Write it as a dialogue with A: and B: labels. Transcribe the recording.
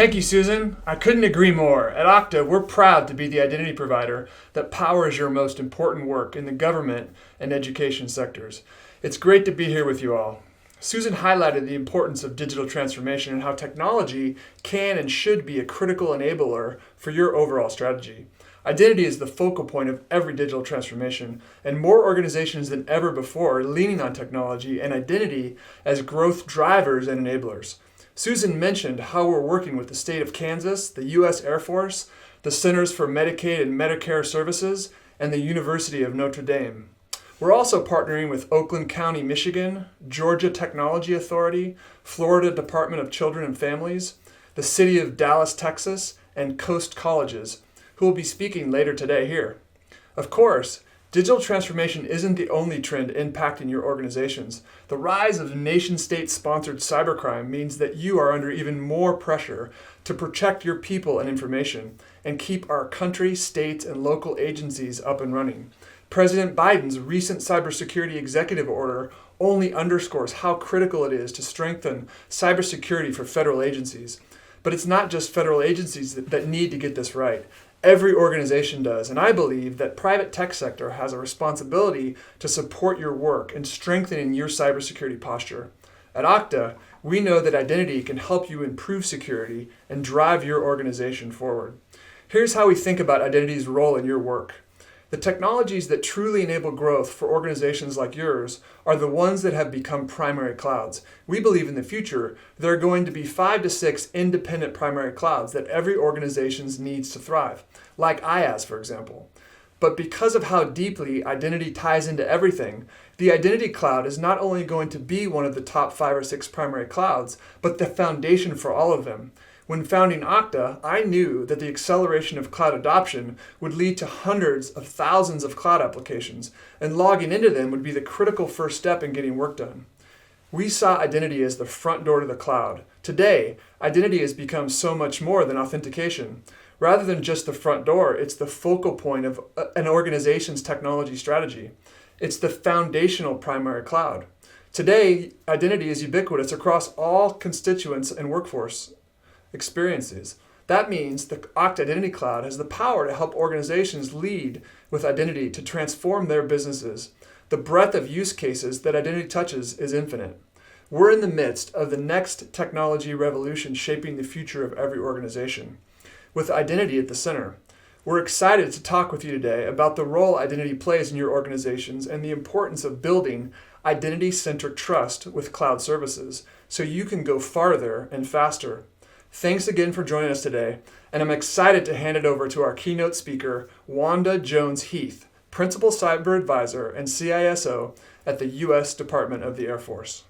A: Thank you, Susan. I couldn't agree more. At Okta, we're proud to be the identity provider that powers your most important work in the government and education sectors. It's great to be here with you all. Susan highlighted the importance of digital transformation and how technology can and should be a critical enabler for your overall strategy. Identity is the focal point of every digital transformation, and more organizations than ever before are leaning on technology and identity as growth drivers and enablers. Susan mentioned how we're working with the state of Kansas, the U.S. Air Force, the Centers for Medicaid and Medicare Services, and the University of Notre Dame. We're also partnering with Oakland County, Michigan, Georgia Technology Authority, Florida Department of Children and Families, the City of Dallas, Texas, and Coast Colleges, who will be speaking later today here. Of course, digital transformation isn't the only trend impacting your organizations. The rise of nation-state sponsored cybercrime means that you are under even more pressure to protect your people and information and keep our country, states, and local agencies up and running. President Biden's recent cybersecurity executive order only underscores how critical it is to strengthen cybersecurity for federal agencies. But it's not just federal agencies that need to get this right. Every organization does, and I believe that private tech sector has a responsibility to support your work and strengthening your cybersecurity posture. At Okta, we know that identity can help you improve security and drive your organization forward. Here's how we think about identity's role in your work. The technologies that truly enable growth for organizations like yours are the ones that have become primary clouds. We believe in the future there are going to be 5 to 6 independent primary clouds that every organization needs to thrive, like IaaS, for example. But because of how deeply identity ties into everything, the identity cloud is not only going to be one of the top 5 or 6 primary clouds, but the foundation for all of them. When founding Okta, I knew that the acceleration of cloud adoption would lead to hundreds of thousands of cloud applications, and logging into them would be the critical first step in getting work done. We saw identity as the front door to the cloud. Today, identity has become so much more than authentication. Rather than just the front door, it's the focal point of an organization's technology strategy. It's the foundational primary cloud. Today, identity is ubiquitous across all constituents and workforce experiences. That means the Okta Identity Cloud has the power to help organizations lead with identity to transform their businesses. The breadth of use cases that identity touches is infinite. We're in the midst of the next technology revolution shaping the future of every organization, with identity at the center. We're excited to talk with you today about the role identity plays in your organizations and the importance of building identity-centric trust with cloud services so you can go farther and faster. Thanks again for joining us today, and I'm excited to hand it over to our keynote speaker, Wanda Jones-Heath, Principal Cyber Advisor and CISO at the U.S. Department of the Air Force.